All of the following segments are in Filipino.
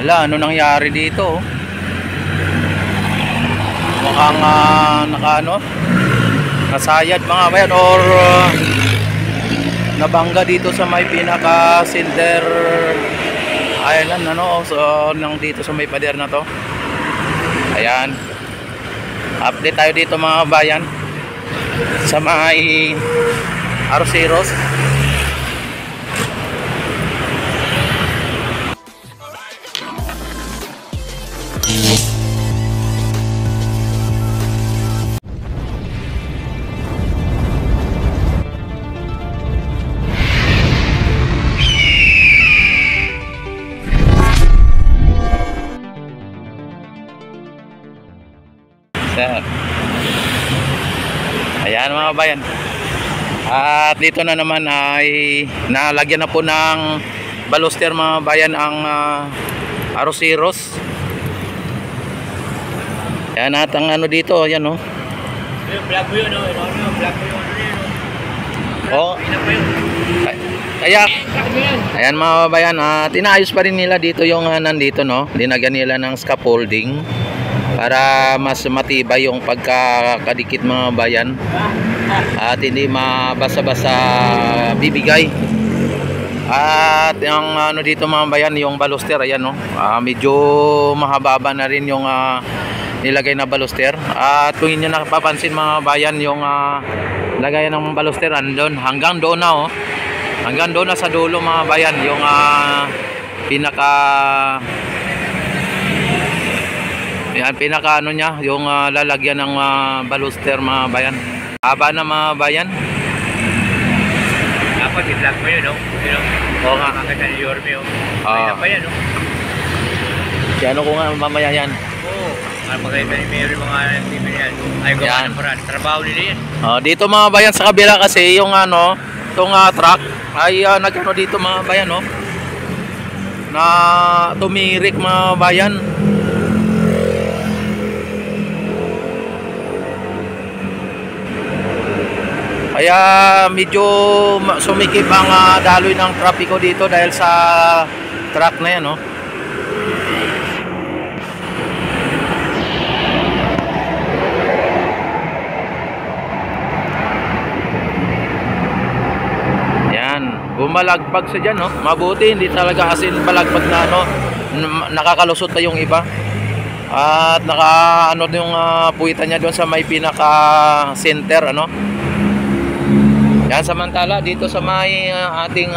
Ala, ano nangyari dito? Mukhang nasayad mga bayan or nabangga dito sa may pinaka Silver Island so nang dito sa may pader na to. Ayan. Update tayo dito mga bayan sa may Arceros. Ayan mga bayan. At dito na naman ay nalagyan na po ng baluster mga bayan ang Arceros. Ayan at ang ano dito, ayan o. Vlog mo yun, vlog mo yun. Oh. Kaya ayan mga bayan, tinaayos pa rin nila dito yung nandito linagyan nila ng scaffolding para mas matibay yung pagkakadikit mga bayan at hindi mabasa-basa bibigay. At yung dito mga bayan, yung baluster, ayan medyo mahaba na rin yung nilagay na baluster. At kung inyo napapansin mga bayan, yung lagayan ng baluster andun hanggang doon na hanggang doon na sa dulo mga bayan, yung pinaka niya, yung lalagyan ng baluster mga bayan. Haba na mga bayan. Dapat i-vlog mo yun, Oo nga. Kakakita ni Yorme, Kaya pa yan, Kaya ko nga mamaya yan. Oo. Magkita ni Mary mga TV yan. Ay, gawa ng paraan. Trabaho nila yan. Dito mga bayan sa kabila kasi yung itong truck ay nagano dito mga bayan na tumirik mga bayan. Kaya medyo sumikip ang daloy ng trapiko dito dahil sa truck na yan Yan, bumalagpag sa dyan mabuti hindi talaga asin balagpag na nakakalusot pa yung iba. At naka yung puwitan niya doon sa may pinaka center Yan, samantala dito sa may ating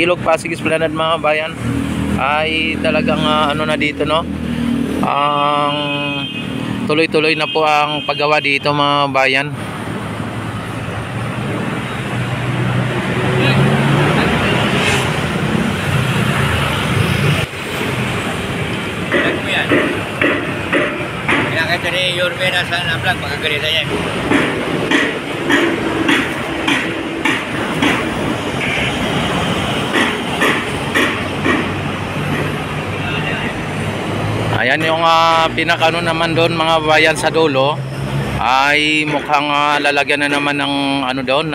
Ilog Pasig Esplanade mga bayan ay talagang na dito ang tuloy-tuloy na po ang paggawa dito mga bayan. Vlog mo yan. Kinakita ni Yorme na sa vlog, makagalitan yan. Ayan yung pinakano naman doon mga bayan sa dulo ay mukhang lalagyan na naman ng doon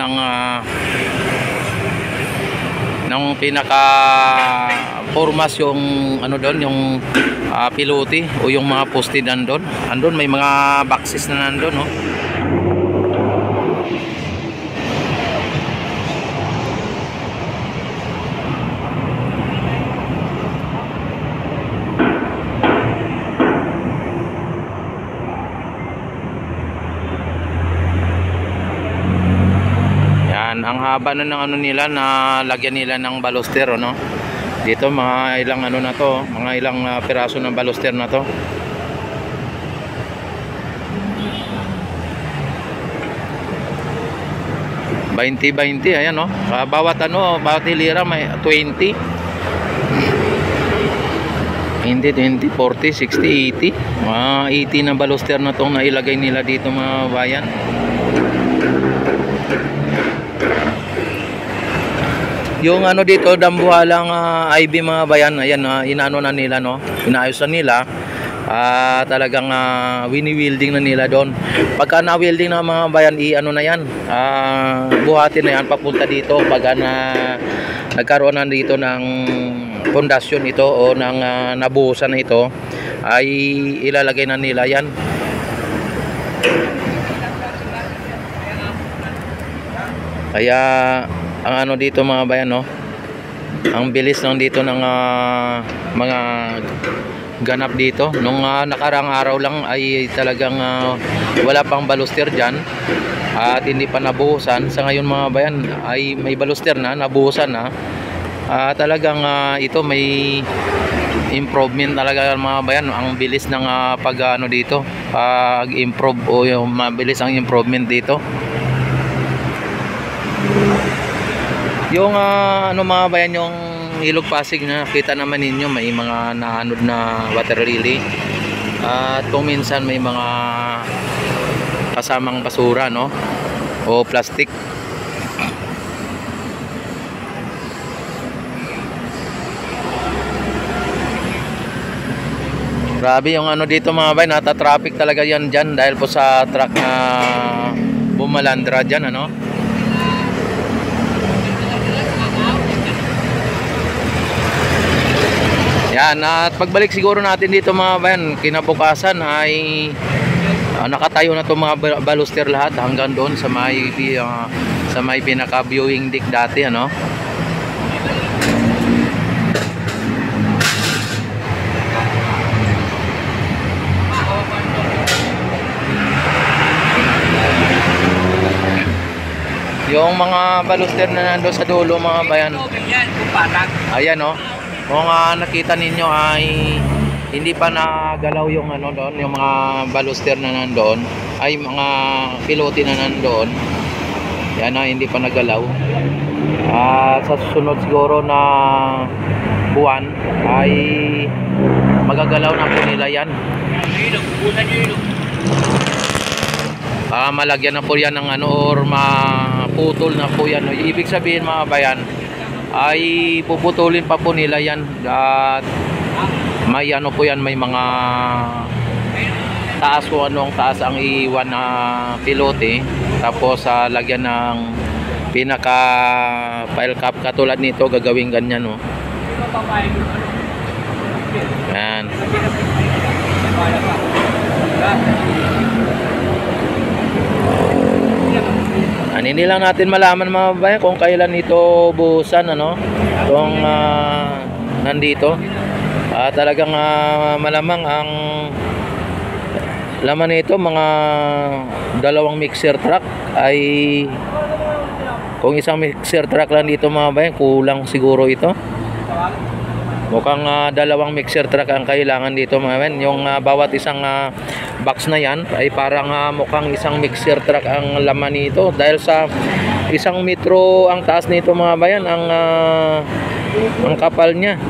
ng pinaka formas yung doon yung pilote o yung mga poste nandoon. Andun may mga boxes na nandoon ang haba na ng nila na lagyan nila ng baluster dito mga ilang na to, mga ilang piraso ng baluster na to. $20 ayan bawat bawat hilira may 20 20, 40, 60, 80 mga 80 na baluster na tong nailagay nila dito mga bayan. Yung dito dambuhalang IB mga bayan, ayan inaano na nila inaayos na nila. Talagang wini-welding na nila doon. Pagka na-welding na mga bayan, na yan, buhatin na yan papunta dito pag nagkaroon na dito ng pundasyon ito o ng nabuhusan na ito ay ilalagay na nila yan. Kaya ang ano dito mga bayan, no, ang bilis lang dito ng mga ganap dito. Nung nakarang araw lang ay talagang wala pang baluster dyan at hindi pa nabuhusan. Sa ngayon mga bayan ay may baluster na, nabuhusan na. Talagang ito may improvement talaga mga bayan. Ang bilis ng pag ano dito, pag-improve o yung mabilis ang improvement dito. Yung ano mga bayan, yung Ilog Pasig na kita naman ninyo, may mga naanod na water lily at kung minsan may mga kasamang basura, no, o plastic. Grabe yung ano dito mga bayan, nata-traffic talaga yan dyan dahil po sa truck na bumalandra dyan, ano. Yan, at pagbalik siguro natin dito mga bayan, kinabukasan ay nakatayo na itong mga baluster lahat hanggang doon sa may pinaka viewing deck dati, ano. Yung mga baluster na nandoon sa dulo mga bayan, ayan, no. Kung nakita ninyo ay hindi pa nagalaw yung ano doon, yung mga baluster na nandoon, ay mga pilote na nandoon. Yan na, hindi pa nagalaw. Sa susunod siguro na buwan ay magagalaw na po nila yan. Malagyan na po yan ng ano, or maputol na po yan. Ibig sabihin mga bayan, ay puputulin pa po nila yan at may ano po yan, may mga taas o anong taas ang iiwan na pilote, tapos lagyan ng pinaka file cap katulad nito, gagawin ganyan, no. Yan. Hindi lang natin malaman mga bayan kung kailan ito buhusan, ano, kung nandito. Talagang malamang ang laman nito mga dalawang mixer truck ay, kung isang mixer truck lang dito mga bayan, kulang siguro ito. Mukhang dalawang mixer truck ang kailangan dito mga bayan. Yung bawat isang box na yan ay parang mukhang isang mixer truck ang laman nito, dahil sa 1 metro ang taas nito mga bayan, ang kapal niya.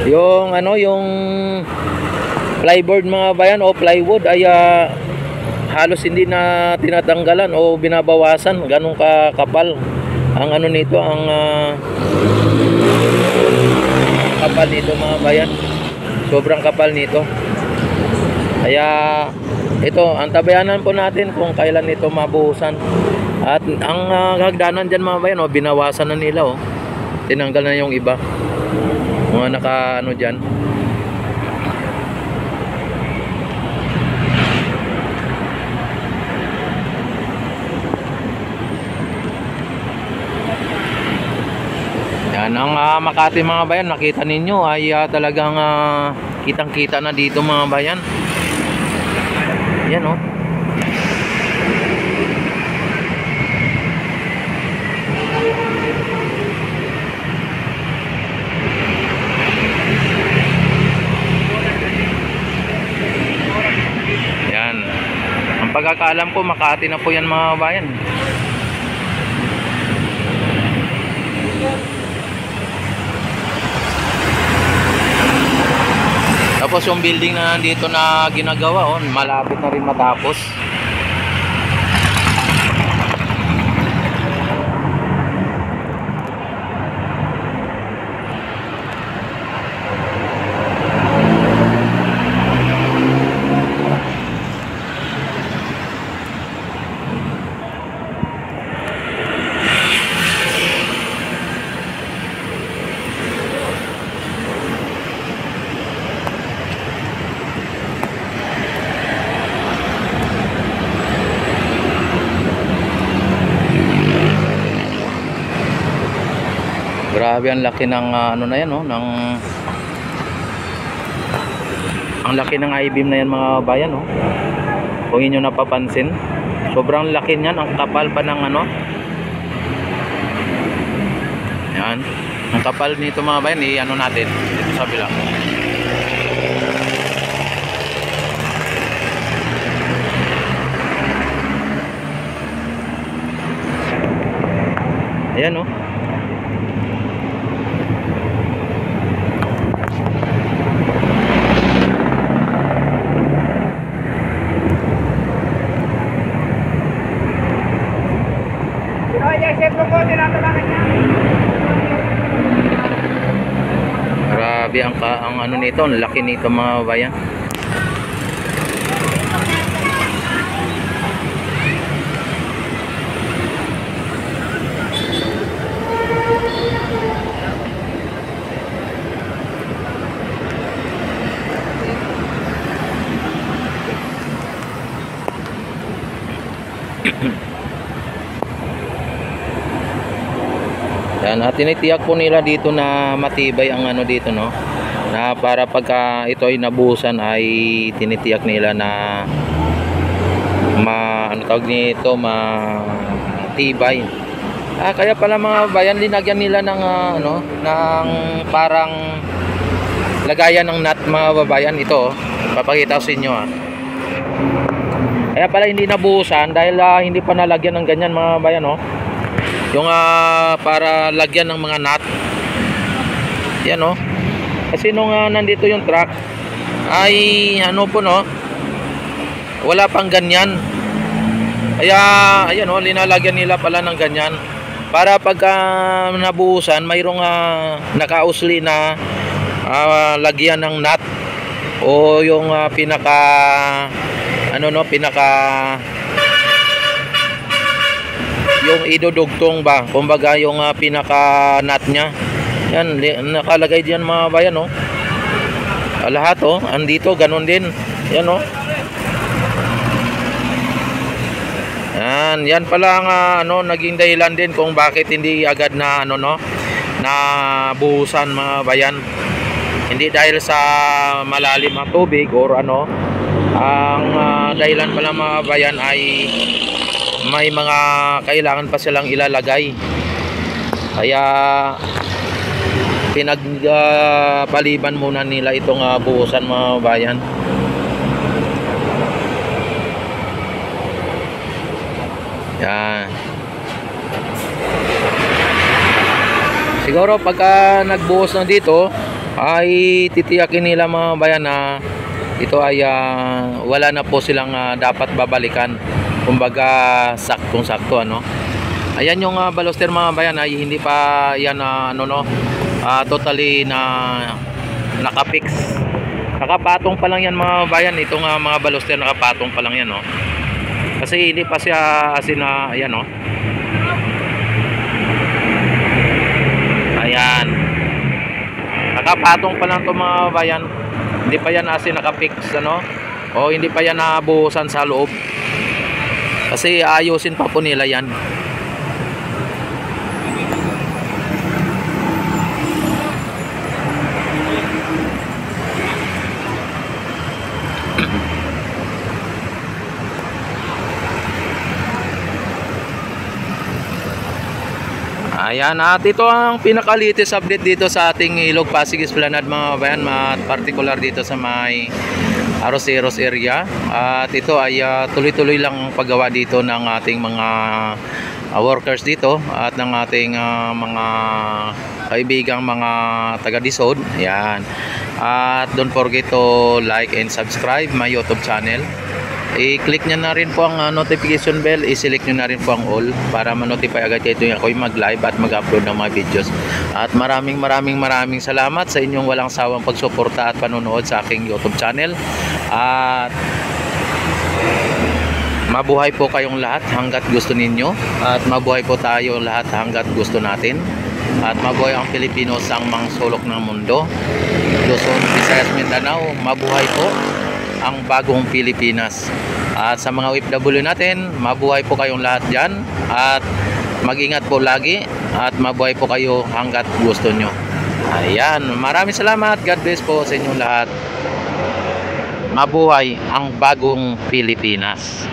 Yung ano, yung plyboard mga bayan o plywood ay halos hindi na tinatanggalan o binabawasan, ganun kakapal ang ano nito, ang kapal nito mga bayan, sobrang kapal nito. Kaya ito, ang tabayanan po natin kung kailan ito mabuhusan. At ang hagdanan dyan mga bayan, binawasan na nila, tinanggal na yung iba, mga naka ano dyan. Yan ang Makati mga bayan, nakita ninyo ay talagang kitang kita na dito mga bayan. Yan, yan. Ang pagkakaalam ko, Makati na po yan mga bayan. Tapos yung building na nandito na ginagawa, malapit na rin matapos. Grabe ang laki ng ano na yan, no? Ang laki ng I-beam na yan mga bayan, no? Kung inyo napapansin, sobrang laki niyan, ang kapal pa ng ano. Yan. Ang kapal nito mga bayan, ano natin dito sa bilang. Ayan, no? Grabe ang ano nito, ang laki nito mga bayan. Yan, at tinitiyak po nila dito na matibay ang ano dito, no, na para pagka ito ay nabuhusan ay tinitiyak nila na ano tawag nito, matibay. Kaya pala mga bayan, linagyan nila ng ano, ng parang lagayan ng nut mga babayan. Ito, papakita ko sa inyo. Kaya pala hindi nabuhusan dahil hindi pa nalagyan ng ganyan mga bayan, no. Yung para lagyan ng mga nut. Yan, no. Kasi nung nandito yung truck ay ano po, no, wala pang ganyan. Kaya ayan, no, linalagyan nila pala ng ganyan para pagka nabuhusan mayroong nakausli na lagyan ng nut o yung pinaka ano, no, pinaka yung idudugtong ba, kumbaga yung pinaka nut nya. Yan, nakalagay diyan mga bayan, no. Lahat, oh, andito ganun din. Yan, oh. Yan pala ang ano, naging dahilan din kung bakit hindi agad na ano, no, na buhusan mga bayan. Hindi dahil sa malalim ang tubig or ano. Ang dahilan pala mga bayan ay may mga kailangan pa silang ilalagay. Kaya pinagpaliban muna nila itong buhusan mga bayan. Yan. Siguro pagka nagbuhos na dito ay titiyakin nila mga bayan na ito ay wala na po silang dapat babalikan. Kumbaga saktong-sakto, ano. Ayan yung baluster mga bayan ay hindi pa yan ano, no, totally na nakapix. Nakapatong pa lang yan mga bayan. Itong mga baluster nakapatong pa lang yan, no. Kasi hindi pa siya asin na ayan, no. Ayan. Nakapatong pa lang to mga bayan. Hindi pa yan asin nakapix, ano. O hindi pa yan nabuhusan sa loob. Kasi ayusin pa po nila yan. Ayan, at ito ang pinaka-latest update dito sa ating Ilog Pasig Esplanade mga bayan, particular dito sa may Arroceros area. At ito ay tuloy-tuloy lang ang paggawa dito ng ating mga workers dito at ng ating mga kaibigang mga taga-Disod. Ayan. At don't forget to like and subscribe my YouTube channel. I-click nyo na rin po ang notification bell, i-select nyo na rin po ang all para ma-notify agad kayo tuwing ako'y mag-live at mag-upload ng mga videos. At maraming salamat sa inyong walang sawang pagsuporta at panonood sa aking YouTube channel. At mabuhay po kayong lahat hanggat gusto ninyo, at mabuhay po tayo lahat hanggat gusto natin. At mabuhay ang Pilipino sa mga sulok ng mundo. Luzon, Visayas, Mindanao, mabuhay po ang bagong Pilipinas. At sa mga OFW natin, mabuhay po kayong lahat dyan. At mag-ingat po lagi at mabuhay po kayo hanggat gusto nyo. Ayan, maraming salamat. God bless po sa inyong lahat. Mabuhay ang bagong Pilipinas.